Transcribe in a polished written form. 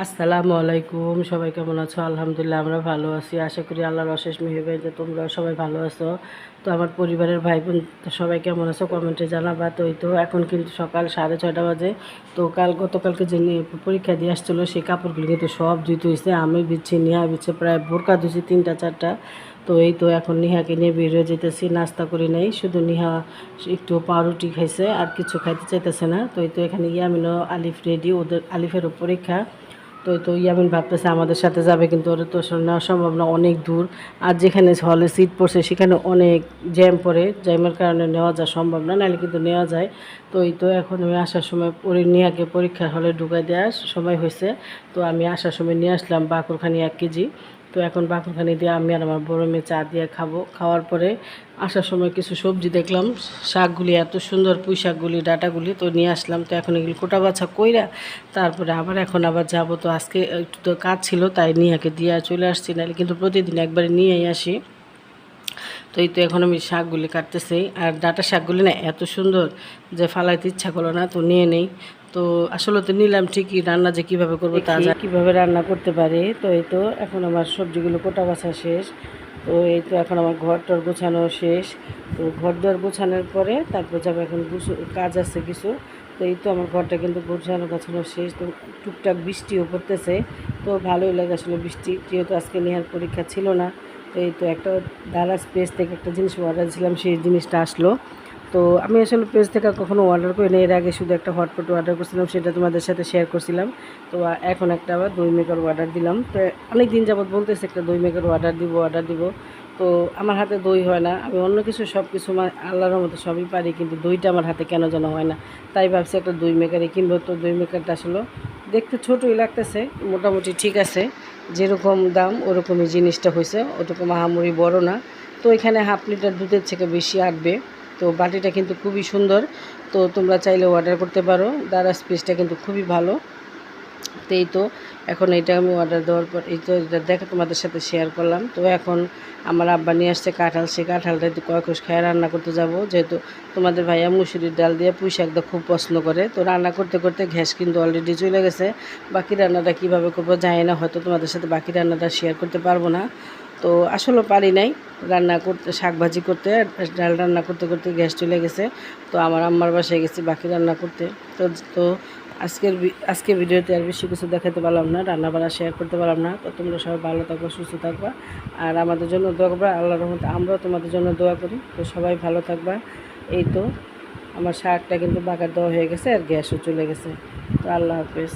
আসসালামু আলাইকুম। সবাই কেমন আছো? আলহামদুলিল্লাহ আমরা ভালো আছি। আশা করি আল্লাহর অশেষ মেহেরবানি যে তোমরা সবাই ভালো আছো। তো আমার পরিবারের ভাই বোন সবাই কেমন আছো কমেন্টে জানাবা। তো এই তো এখন কিন্তু সকাল 6:30 বাজে। তো গতকালকে যে পরীক্ষা দিয়ে আসছিলো সেই কাপড়গুলো কিন্তু সব ধুইতে হয়েছে। আমি বিচ্ছি, নেহা বিচ্ছে, প্রায় বোরকা ধুইছি 3টা 4টা। তো এই তো এখন নেহাকে নিয়ে বের হয়ে যেতেছি। নাস্তা করি নাই, শুধু নেহা একটু পাউরুটি খাইছে, আর কিছু খাইতে চাইতেছে না। তো এই তো এখানে ইয়ামিনও আলিফ রেডি, ওদের আলিফেরও পরীক্ষা। তো ইয়ামিন ভাবতেছে আমাদের সাথে যাবে, কিন্তু ওরা তো আসলে নেওয়া সম্ভব না, অনেক দূর। আর যেখানে হলে সিট পড়ছে সেখানে অনেক জ্যাম পড়ে, জ্যামের কারণে নেওয়া যা সম্ভব না, নাহলে কিন্তু নেওয়া যায়। তো এই তো এখন আমি আসার সময় নেহাকে পরীক্ষার হলে ঢুকাই দেওয়ার সময় হয়েছে। তো আমি আসার সময় নিয়ে আসলাম বাকরখানি 1 কেজি। তো এখন বাকরখানি দিয়ে আমি আর আমার বড় মেয়ে চা দিয়ে খাবো। খাওয়ার পরে আসার সময় কিছু সবজি দেখলাম, শাকগুলি এত সুন্দর, পুঁই শাকগুলি, ডাঁটাগুলি, তো নিয়ে আসলাম। তো এখন এগুলি কোটা বাছা কইরা তারপরে এখন আবার যাব। তো আজকে একটু তো কাজ ছিল, তাই নিয়াকে দিয়ে চলে আসছি, নাহলে কিন্তু প্রতিদিন একবারে নিয়েই আসি। তো এই তো এখন আমি শাকগুলি কাটতেছি, আর ডাঁটা শাকগুলি না এত সুন্দর যে ফালাইতে ইচ্ছা করলো না, তো নিয়ে নেই। তো আসলে তো নিলাম ঠিকই, রান্না যে কীভাবে করবো তা কীভাবে রান্না করতে পারে। তো এই তো এখন আমার সবজিগুলো কোটা বাছা শেষ। তো এই তো এখন আমার ঘরটার গোছানো শেষ। তো ঘর দর গোছানোর পরে তারপর যাবো, এখন কাজ আছে কিছু। তো এই তো আমার ঘরটা কিন্তু গোছানো শেষ। তো টুকটাক বৃষ্টিও পড়তেছে, তো ভালোই লাগে আসলে বৃষ্টি, যেহেতু আজকে নেহার পরীক্ষা ছিল না। তো এই তো একটা দারাজ পেজ থেকে একটা জিনিস অর্ডার দিয়েছিলাম, সেই জিনিসটা আসলো। তো আমি আসলে পেজ থেকে কখনো অর্ডার করি না, এর আগে শুধু একটা হটপট অর্ডার করছিলাম, সেটা তোমাদের সাথে শেয়ার করছিলাম। তো এখন একটা আবার দই মেকার অর্ডার দিলাম। তো অনেক দিন যাবত বলতেছে একটা দই মেকার অর্ডার দিব। তো আমার হাতে দই হয় না, আমি অন্য কিছু সব কিছু আল্লাহর মতো সবই পারি, কিন্তু দইটা আমার হাতে কেন যেন হয় না। তাই ভাবছি একটা দই মেকারই কিনবো। তো দই মেকারটা আসলে দেখতে ছোটোই লাগতেছে, মোটামুটি ঠিক আছে, যেরকম দাম ওরকমই জিনিসটা হয়েছে, ওরকম আহামরি বড় না। তো এখানে 1/2 লিটার দুধের থেকে বেশি আটবে। তো বাটিটা কিন্তু খুবই সুন্দর, তো তোমরা চাইলে অর্ডার করতে পারো। দারাজ পেজটা কিন্তু খুবই ভালো। তো এই তো এখন এটা আমি অর্ডার দেওয়ার পর এই তো এটা দেখে তোমাদের সাথে শেয়ার করলাম। তো এখন আমার আব্বা নিয়ে আসছে কাঁঠাল, সেই কাঁঠালটা একটু কয়েকশ খায় রান্না করতে যাব, যেহেতু তোমাদের ভাইয়া মুসুরির ডাল দিয়ে পুঁই শাকটা খুব পছন্দ করে। তো রান্না করতে করতে গ্যাস কিন্তু অলরেডি চলে গেছে। বাকি রান্নাটা কীভাবে করবো জানি না, হয়তো তোমাদের সাথে বাকি রান্নাটা শেয়ার করতে পারবো না। তো আসলে পারি নাই রান্না করতে, শাক ভাজি করতে, ডাল রান্না করতে করতে গ্যাস চলে গেছে। তো আমার আম্মার বাসায় গেছি বাকি রান্না করতে। তো তো আজকের ভিডিওতে আর বেশি কিছু দেখাতে পারলাম না, রান্না বান্না শেয়ার করতে পারলাম না। তো তোমরা সবাই ভালো থাকবা, সুস্থ থাকবা, আর আমাদের জন্য দোয়া করবা। আল্লাহর রহমতে আমরাও তোমাদের জন্য দোয়া করি। তো সবাই ভালো থাকবা। এই তো আমার শাকটা কিন্তু বাগার দেওয়া হয়ে গেছে, আর গ্যাসও চলে গেছে। তো আল্লাহ হাফেজ।